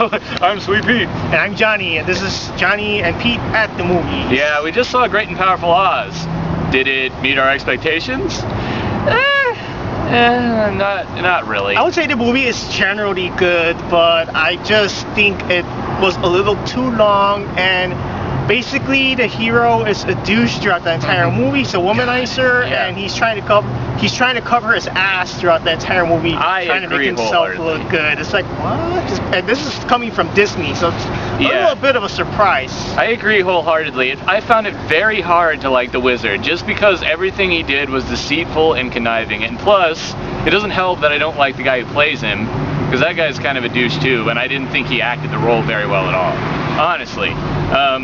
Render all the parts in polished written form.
I'm Sweet Pete. And I'm Johnny, and this is Johnny and Pete at the movies. Yeah, we just saw Great and Powerful Oz. Did it meet our expectations? Not really. I would say the movie is generally good, but I just think it was a little too long, and basically the hero is a douche throughout the entire movie. He's a womanizer, and he's trying to cover his ass throughout the entire movie, trying to make himself look good. It's like, what? And this is coming from Disney, so it's a little bit of a surprise. I agree wholeheartedly. I found it very hard to like the Wizard, just because everything he did was deceitful and conniving. And plus, it doesn't help that I don't like the guy who plays him, because that guy's kind of a douche too, and I didn't think he acted the role very well at all, honestly.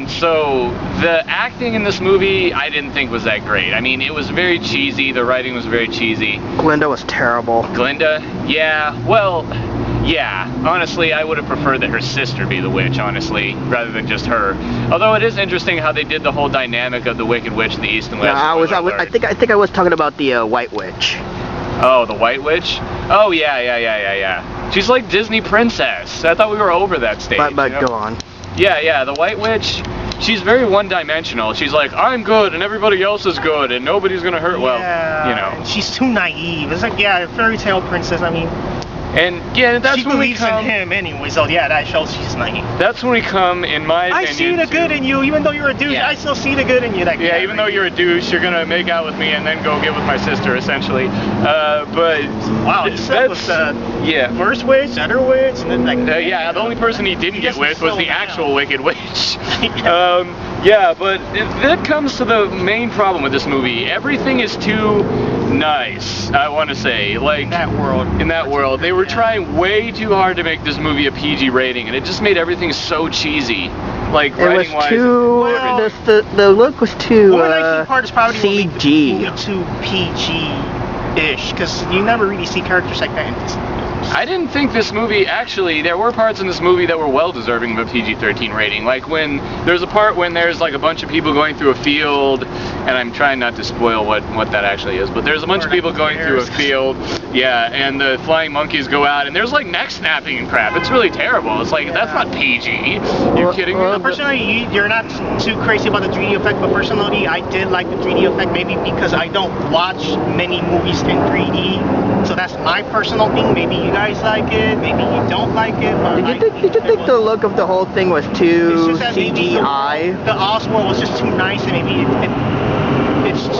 So the acting in this movie I didn't think was that great. I mean, it was very cheesy, the writing was very cheesy. Glinda was terrible. Glinda? Yeah, well, yeah. Honestly, I would have preferred that her sister be the witch, honestly, rather than just her. Although it is interesting how they did the whole dynamic of the Wicked Witch, the East and West. No, I think I was talking about the White Witch. Oh, the White Witch? Oh, yeah. She's like Disney princess. I thought we were over that stage. But go on. Yeah, the White Witch, she's very one-dimensional. She's like, I'm good and everybody else is good and nobody's gonna hurt. Well, you know. And she's too naive. It's like, a fairy tale princess, I mean. And yeah, that's when we come. She believes in him anyway, so yeah, that shows she's naive. That's when we come, in my opinion. I see the good in you, even though you're a douche. I still see the good in you. Even though you're a douche, you're gonna make out with me and then go get with my sister, essentially. But wow, he said was first witch, other witch, and then the only person he didn't get with was the actual Wicked Witch. But that comes to the main problem with this movie. Everything is too nice, I want to say. Like, in that world. They were trying way too hard to make this movie a PG rating, and it just made everything so cheesy. Like, writing-wise. The look was too part is probably CG. Too PG-ish, because you never really see characters like that in Disney. I didn't think this movie, actually, there were parts in this movie that were well deserving of a PG-13 rating. Like when there's a part when there's like a bunch of people going through a field, and I'm trying not to spoil what that actually is, but there's a bunch of people going through a field, and the flying monkeys go out, and there's like neck snapping and crap. It's really terrible. It's like, that's not PG. You're kidding me? Personally, you're not too crazy about the 3D effect, but personally, I did like the 3D effect, maybe because I don't watch many movies in 3D, so that's my personal thing. Maybe you guys like it, maybe you don't like it. Did you think the look of the whole thing was too CGI? The Oswald was just too nice, and maybe it's too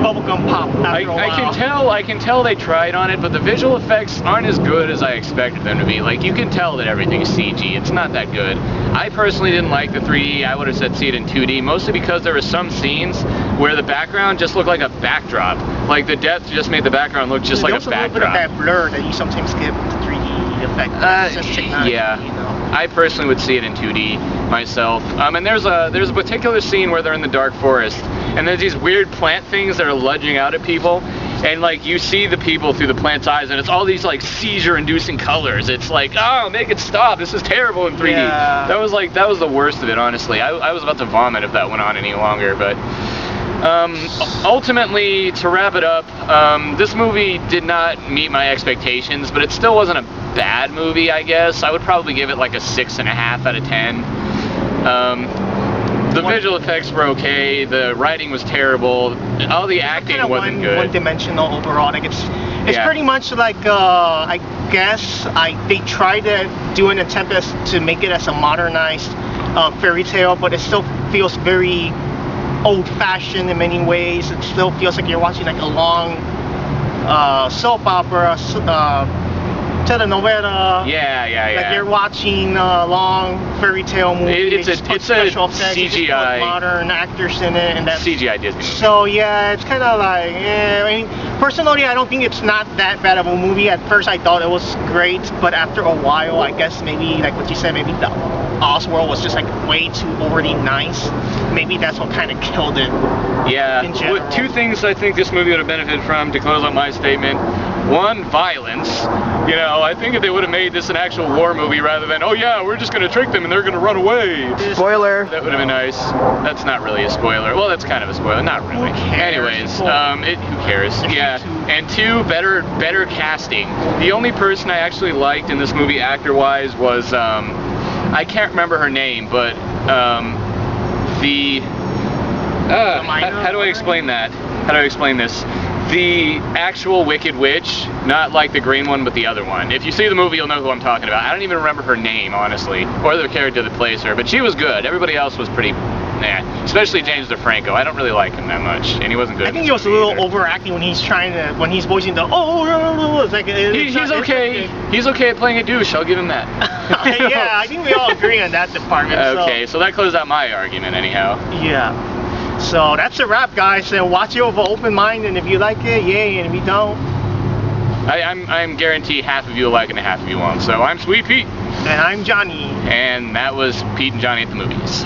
bubblegum pop after a while. I can tell they tried on it, but the visual effects aren't as good as I expected them to be. Like, you can tell that everything's CG. It's not that good. I personally didn't like the 3D. I would have said see it in 2D, mostly because there were some scenes where the background just looked like a backdrop. Like, the depth just made the background look just like a backdrop. There's a little bit of that blur that you sometimes get with the 3D effect. It's just technology, you know? I personally would see it in 2D myself. And there's a particular scene where they're in the dark forest, and there's these weird plant things that are lunging out at people, and like you see the people through the plant's eyes, and it's all these like seizure-inducing colors. It's like, oh, make it stop! This is terrible in 3D. Yeah. That was the worst of it, honestly. I was about to vomit if that went on any longer, but. Ultimately, to wrap it up, this movie did not meet my expectations, but it still wasn't a bad movie, I guess. I would probably give it like a 6.5 out of 10. The visual effects were okay, the writing was terrible, all the acting wasn't good. One-dimensional overall. Like it's pretty much like I guess they tried to do an attempt to make it as a modernized fairy tale, but it still feels very old-fashioned in many ways. It still feels like you're watching like a long soap opera, telenovela. Yeah. Like you're watching a long fairy tale movie. It's a CGI. Modern actors in it, and that's CGI Disney. So yeah, it's kind of like, I mean, personally, I don't think it's not that bad of a movie. At first, I thought it was great, but after a while, I guess maybe like what you said, maybe the Oswald was just like way too overly nice. Maybe that's what kind of killed it. Yeah. In general. Two things I think this movie would have benefited from, to close out my statement. One, violence. You know, I think if they would have made this an actual war movie rather than, oh yeah, we're just going to trick them and they're going to run away. Spoiler. That would have been nice. That's not really a spoiler. Well, that's kind of a spoiler. Not really. Anyways, who cares? Yeah. And two, better casting. The only person I actually liked in this movie actor-wise was, I can't remember her name, but how do I explain that? How do I explain this? The actual Wicked Witch, not like the green one, but the other one. If you see the movie, you'll know who I'm talking about. I don't even remember her name, honestly, or the character that plays her, but she was good. Everybody else was pretty, nah. Especially James DeFranco. I don't really like him that much, and he wasn't good. I think he was a little overacting when he's voicing the it's like he's okay. He's okay at playing a douche. I'll give him that. Yeah, I think we all agree on that department. Okay, so that closed out my argument, anyhow. Yeah. So that's a wrap, guys. So watch it with an open mind, and if you like it, yay, and if you don't, I'm guaranteed half of you will like it and half of you won't. So I'm Sweet Pete. And I'm Johnny. And that was Pete and Johnny at the movies.